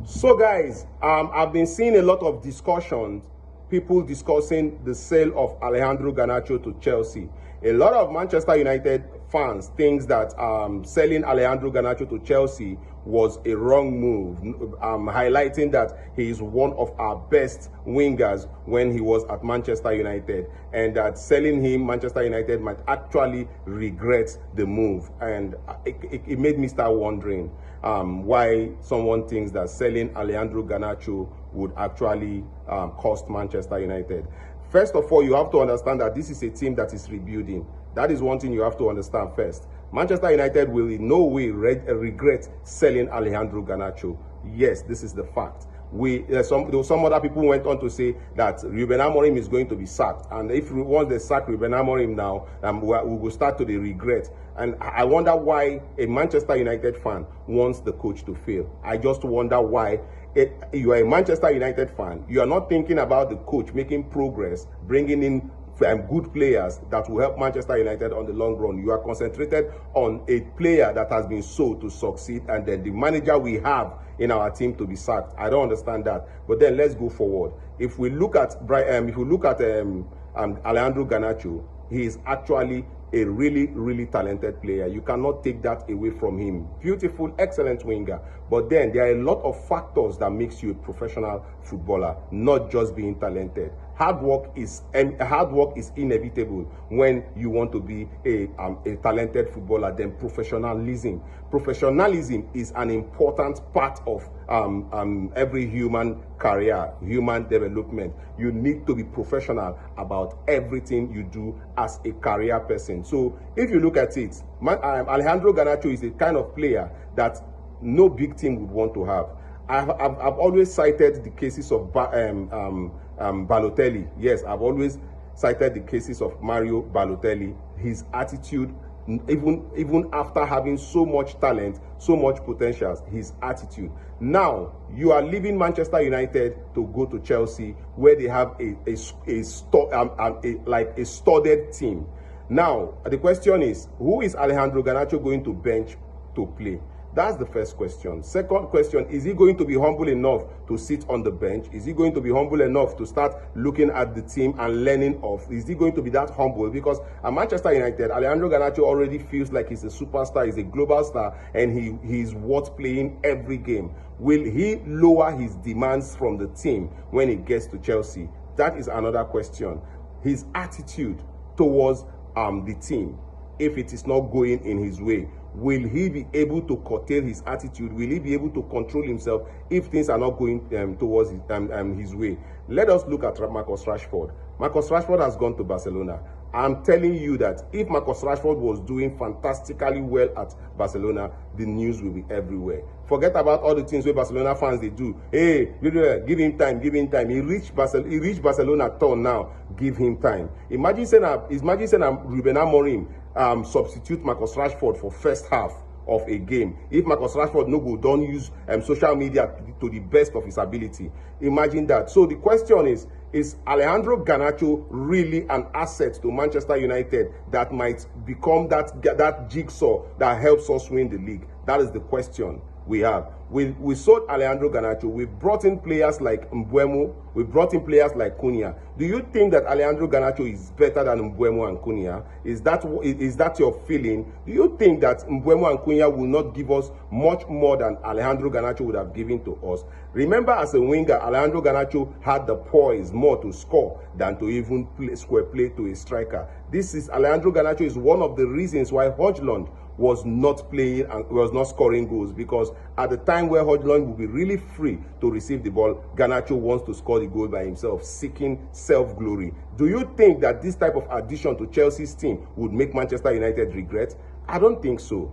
So guys, I've been seeing a lot of discussions, people discussing the sale of Alejandro Garnacho to Chelsea. A lot of Manchester United fans think that selling Alejandro Garnacho to Chelsea was a wrong move, highlighting that he is one of our best wingers when he was at Manchester United, and that selling him, Manchester United might actually regret the move. And it made me start wondering why someone thinks that selling Alejandro Garnacho would actually cost Manchester United. First of all, you have to understand that this is a team that is rebuilding. That is one thing you have to understand first. Manchester United will in no way regret selling Alejandro Garnacho. Yes, this is the fact. Some other people went on to say that Ruben Amorim is going to be sacked, and if once they sack Ruben Amorim now, we will start to the regret. And I wonder why a Manchester United fan wants the coach to fail. I just wonder why. You are a Manchester United fan. You are not thinking about the coach making progress, bringing in good players that will help Manchester United on the long run. You are concentrated on a player that has been sold to succeed, and then the manager we have in our team to be sacked. I don't understand that. But then let's go forward. If we look at Alejandro Garnacho, he is actually a really talented player. You cannot take that away from him. Beautiful, excellent winger. But then there are a lot of factors that makes you a professional footballer, not just being talented. Hard work is inevitable when you want to be a talented footballer. Then professionalism is an important part of every human career, human development. You need to be professional about everything you do as a career person. So if you look at it, Alejandro Garnacho is the kind of player that no big team would want to have. I've always cited the cases of Balotelli. Yes, I've always cited the cases of Mario Balotelli. His attitude, even after having so much talent, so much potential, his attitude. Now you are leaving Manchester United to go to Chelsea, where they have a studded team. Now the question is, who is Alejandro Garnacho going to bench to play? That's the first question. Second question, is he going to be humble enough to sit on the bench? Is he going to be humble enough to start looking at the team and learning off? Is he going to be that humble? Because at Manchester United, Alejandro Garnacho already feels like he's a superstar, he's a global star, and he's worth playing every game. Will he lower his demands from the team when he gets to Chelsea? That is another question. His attitude towards the team, if it is not going in his way, will he be able to curtail his attitude? Will he be able to control himself if things are not going towards his way? Let us look at Marcus Rashford. Marcus Rashford has gone to Barcelona. I'm telling you that if Marcus Rashford was doing fantastically well at Barcelona, the news will be everywhere. Forget about all the things where Barcelona fans they do. Hey, give him time, give him time. He reached Barcelona turn now. Give him time. Imagine saying Ruben Amorim substitute Marcus Rashford for first half of a game. If Marcus Rashford don't use social media to the best of his ability, imagine that. So the question is Alejandro Garnacho really an asset to Manchester United that might become that jigsaw that helps us win the league? That is the question we have. We sold Alejandro Garnacho. We brought in players like Mbeumo. We brought in players like Cunha. Do you think that Alejandro Garnacho is better than Mbeumo and Cunha? Is that your feeling? Do you think that Mbeumo and Cunha will not give us much more than Alejandro Garnacho would have given to us? Remember, as a winger, Alejandro Garnacho had the poise more to score than to even square play to a striker. Alejandro Garnacho is one of the reasons why Højlund was not playing and was not scoring goals, because at the time where Højlund will be really free to receive the ball, Garnacho wants to score the goal by himself, seeking self-glory. Do you think that this type of addition to Chelsea's team would make Manchester United regret? I don't think so.